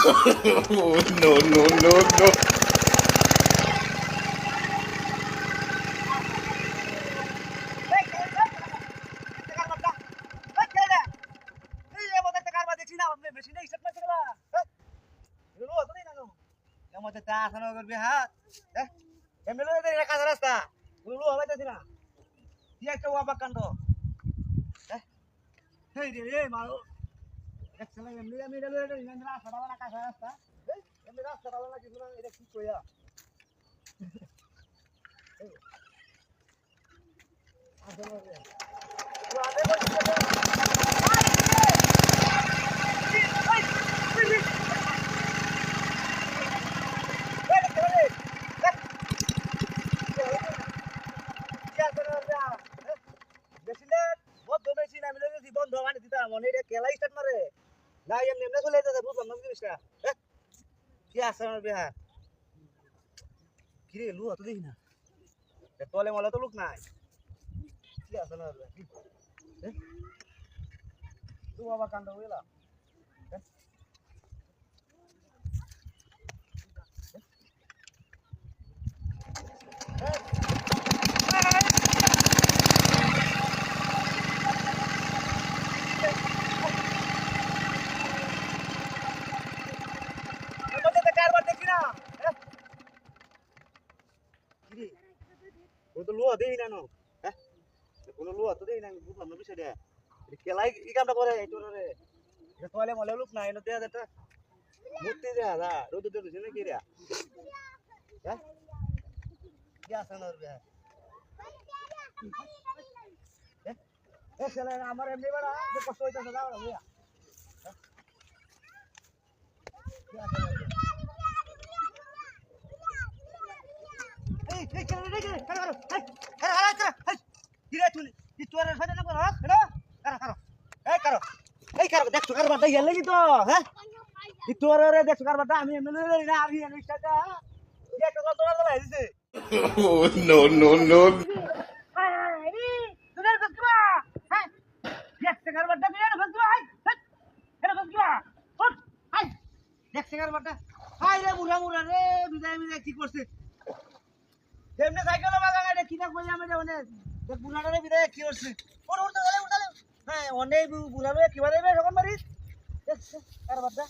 Oh, no, no, no, no. তলে মলে তো লোক নাই কি আছে না তুই বাবা কাণ্ড বুঝলা কারবার দেখি না তো লোহা দেই না নো হ্যাঁ কোনো লোহা তো দেই না বুঝলাম না বিষয়টা কেলাই ই কামটা করে এইটো রে তলে মলে লোক নাই নো দেয়া যেটা মূর্তি দেয়া দা রোদ দিছে না কি রে হ্যাঁ কি আছে না রে এ চলে আমার এমনি বড় যে কষ্ট হইতাছে দাও না বুয়া এই চলে রে করো এই কিরে তুই তোর সাথে না করো করো এই করো দেখছো কারবারটা গেল কি তো হ্যাঁ তোর রে দেখছো কারবারটা আমি এমনি না আমি এমনি টাকা যে টাকা তোরা তো দিছে Oh, no, no, no. তোদের বসবা হ্যাঁ দেখছো কারবারটা বিরাট বসবা এটা বসবা উঠ হাই দেখছো কারবারটা হাই রে বুড়া বুড়া রে বিদায় বিদায় কি করছে এমনি সাইকেলে বাগান এটা কিনা কই আমি যাবো না দেখ বুড়াটারে বিদায় কি করছে ওর উড়তে হ্যাঁ অনেক বুড়াবে কি বাদে এখন মারিস দেখছো কারবারটা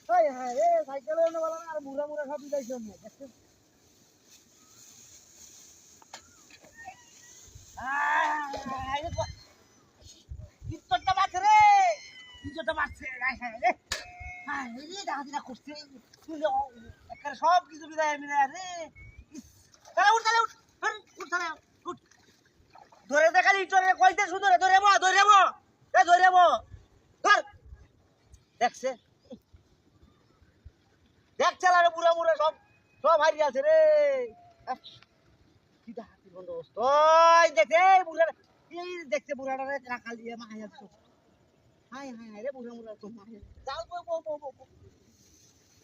হাই হাই রে সাইকেলে না বলা আর বুড়া বুড়া সব বিদায় জন্য দেখছো ইজ্জতটা মারছে রে ইজ্জতটা মারছে হাই হাই রে হাই রে ডাকাতিটা করছে তুই একেবারে সব কিছু বিদায় মিলায় রে তাহলে উঠ উঠ তাহলে উঠ ধরে দেখালি ইটরে কইতে শুধু রে ধরে ধর দেখছে দেখ চালারে বুড়া মুড়া সব হারি আছে রে কি ডাকাতি বন্দোবস্ত ওই দেখে বুড়া এই দেখছে বুড়াটা রে রাখাল দিয়ে মাই আছে হাই হাই রে বুড়া মুড়া তো মাই যাও বো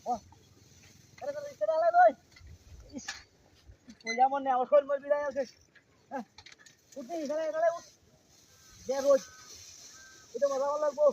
ও আরে করে ইসরা আলাই দই কইয়া মনে অসল মর বিদায় আছে উঠে এখানে উঠ দে রোজ এটা মজা লাগবো